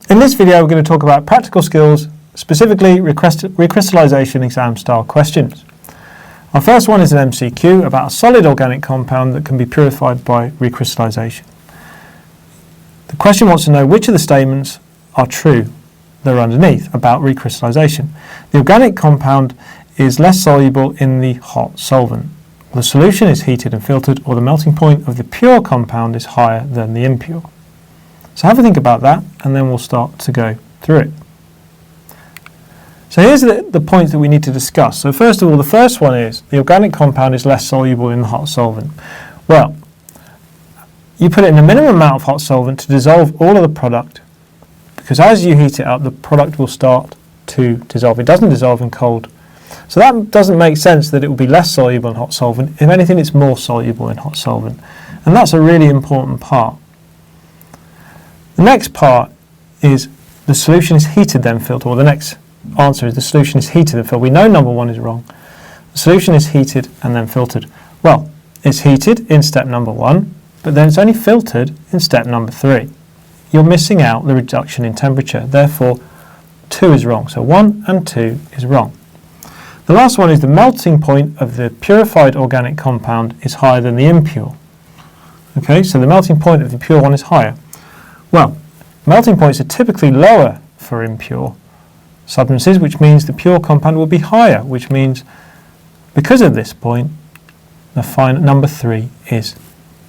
In this video, we're going to talk about practical skills, specifically recrystallization exam style questions. Our first one is an MCQ about a solid organic compound that can be purified by recrystallization. The question wants to know which of the statements are true that are underneath about recrystallization. The organic compound is less soluble in the hot solvent. The solution is heated and filtered, or the melting point of the pure compound is higher than the impure. So have a think about that, and then we'll start to go through it. So here's the points that we need to discuss. So first of all, the first one is the organic compound is less soluble in the hot solvent. Well, you put it in a minimum amount of hot solvent to dissolve all of the product, because as you heat it up, the product will start to dissolve. It doesn't dissolve in cold. So that doesn't make sense that it will be less soluble in hot solvent. If anything, it's more soluble in hot solvent. And that's a really important part. The next part is the solution is heated then filtered, or the next answer is the solution is heated and filtered. We know number one is wrong. The solution is heated and then filtered. Well, it's heated in step number one, but then it's only filtered in step number three. You're missing out the reduction in temperature. Therefore, 2 is wrong. So 1 and 2 is wrong. The last one is the melting point of the purified organic compound is higher than the impure. Okay, so the melting point of the pure one is higher. Well, melting points are typically lower for impure substances, which means the pure compound will be higher, which means because of this point, the final number 3 is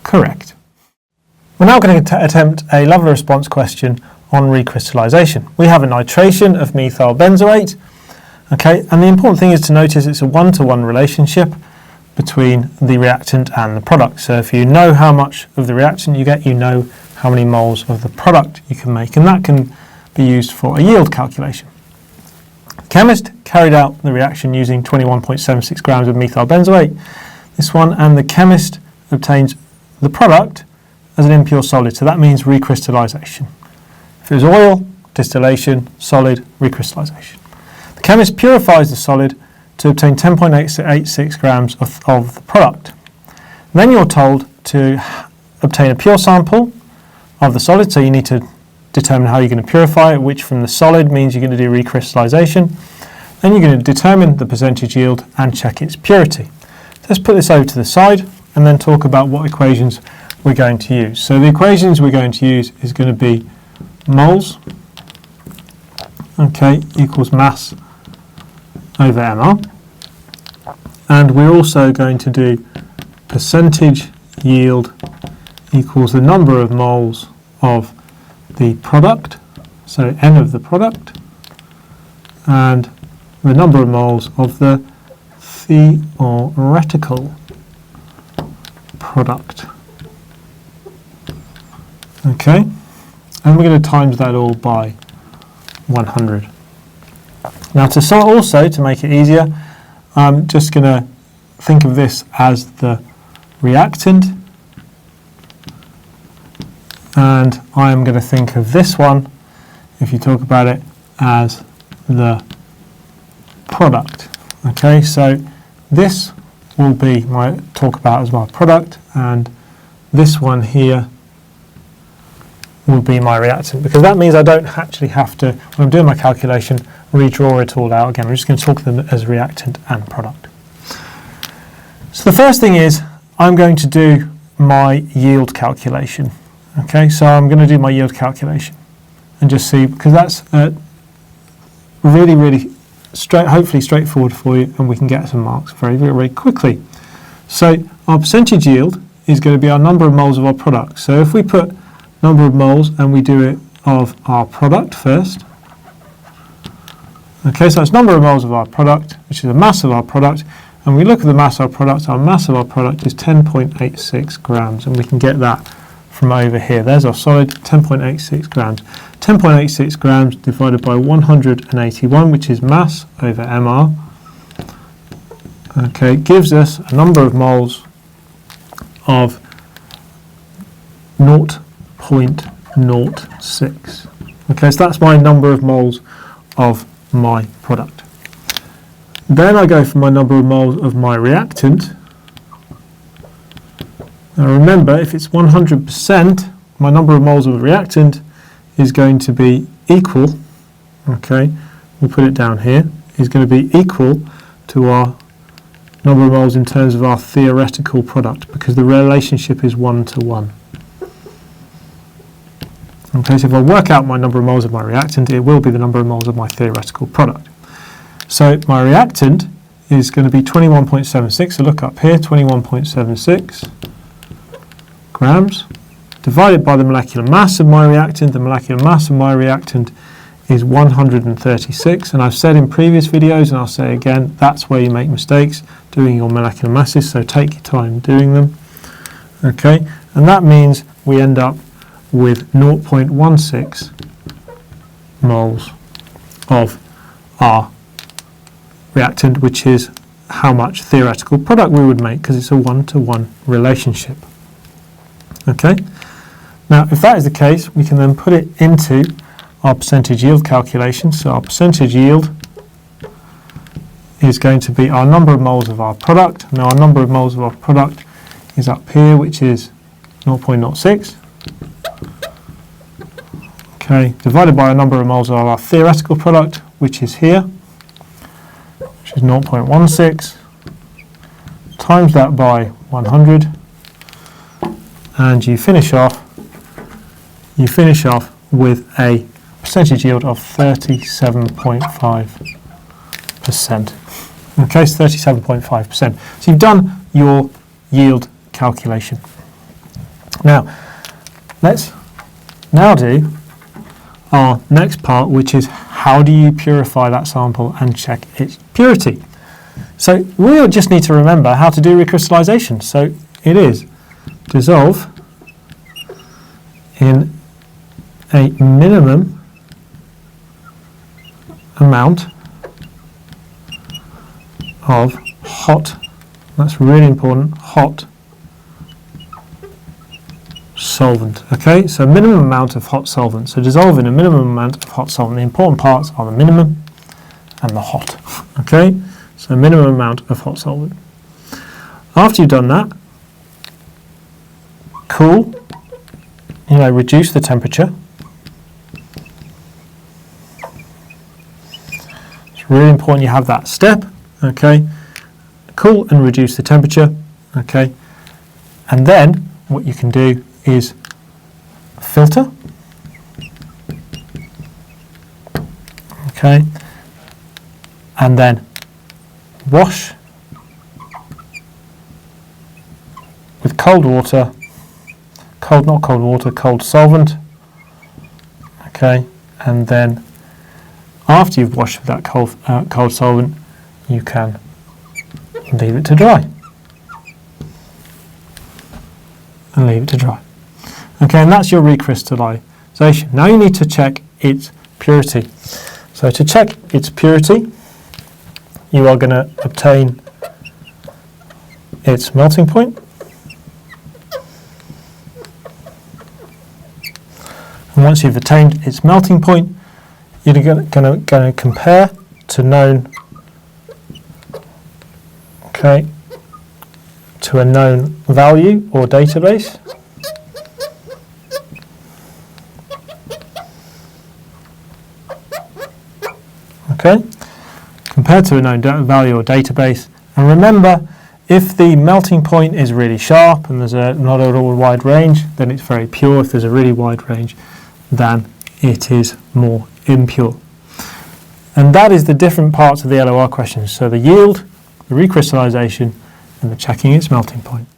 correct. We're now going to attempt a level response question on recrystallization. We have a nitration of methyl benzoate, okay, and the important thing is to notice it's a one-to-one relationship between the reactant and the product. So if you know how much of the reactant you get, you know how many moles of the product you can make, and that can be used for a yield calculation. The chemist carried out the reaction using 21.76 grams of methyl benzoate, this one, and the chemist obtains the product as an impure solid, so that means recrystallization. If it was oil, distillation, solid, recrystallization. The chemist purifies the solid to obtain 10.86 grams of the product. Then you're told to obtain a pure sample of the solid, so you need to determine how you're going to purify it, which from the solid means you're going to do recrystallization. Then you're going to determine the percentage yield and check its purity. So let's put this over to the side and then talk about what equations we're going to use. So the equations we're going to use is going to be moles, okay, equals mass over mR. And we're also going to do percentage yield equals the number of moles of the product, so N of the product, and the number of moles of the theoretical product. Okay, and we're going to times that all by 100. Now to make it easier, I'm just going to think of this as the reactant, and I am going to think of this one, if you talk about it, as the product. Okay, so this will be my talk about as my product, and this one here will be my reactant, because that means I don't actually have to, when I'm doing my calculation, redraw it all out again. We're just going to talk of them as reactant and product. So the first thing is I'm going to do my yield calculation. Okay, so I'm going to do my yield calculation and just see, because that's really hopefully straightforward for you, and we can get some marks very quickly. So our percentage yield is going to be our number of moles of our product. So if we put number of moles and we do it of our product first, okay, so that's number of moles of our product, which is the mass of our product, and we look at the mass of our mass of our product is 10.86 grams, and we can get that from over here. There's our solid, 10.86 grams. 10.86 grams divided by 181, which is mass over mR, okay, gives us a number of moles of 0.06. Okay, so that's my number of moles of my product. Then I go for my number of moles of my reactant. Now remember, if it's 100%, my number of moles of the reactant is going to be equal, okay, we'll put it down here, is going to be equal to our number of moles in terms of our theoretical product, because the relationship is 1 to 1. Okay, so if I work out my number of moles of my reactant, it will be the number of moles of my theoretical product. So my reactant is going to be 21.76, so look up here, 21.76 grams, divided by the molecular mass of my reactant. The molecular mass of my reactant is 136, and I've said in previous videos, and I'll say again, that's where you make mistakes, doing your molecular masses, so take your time doing them. Okay, and that means we end up with 0.16 moles of our reactant, which is how much theoretical product we would make, because it's a 1-to-1 relationship. Okay, now if that is the case, we can then put it into our percentage yield calculation. So our percentage yield is going to be our number of moles of our product. Now our number of moles of our product is up here, which is 0.06. Okay, divided by our number of moles of our theoretical product, which is here, which is 0.16, times that by 100, and you finish off with a percentage yield of 37.5%. Okay, so 37.5%. So you've done your yield calculation. Now, let's now do our next part, which is how do you purify that sample and check its purity. So we'll just need to remember how to do recrystallization. So it is dissolve in a minimum amount of hot, that's really important, hot solvent. Okay, so minimum amount of hot solvent. So dissolve in a minimum amount of hot solvent. The important parts are the minimum and the hot. Okay, so minimum amount of hot solvent. After you've done that, cool, reduce the temperature. It's really important you have that step. Okay, cool and reduce the temperature. Okay, and then what you can do is filter. Okay, and then wash with cold water, cold solvent. Okay, and then after you've washed with that cold solvent, you can leave it to dry. And leave it to dry. Okay, and that's your recrystallization. Now you need to check its purity. So to check its purity, you are going to obtain its melting point. And once you've attained its melting point, you're going to compare to known, okay, to a known value or database. Okay, compared to a known value or database. And remember, if the melting point is really sharp and there's not at all a wide range, then it's very pure. If there's a really wide range, then it is more impure. And that is the different parts of the LOR questions. So the yield, the recrystallization, and the checking its melting point.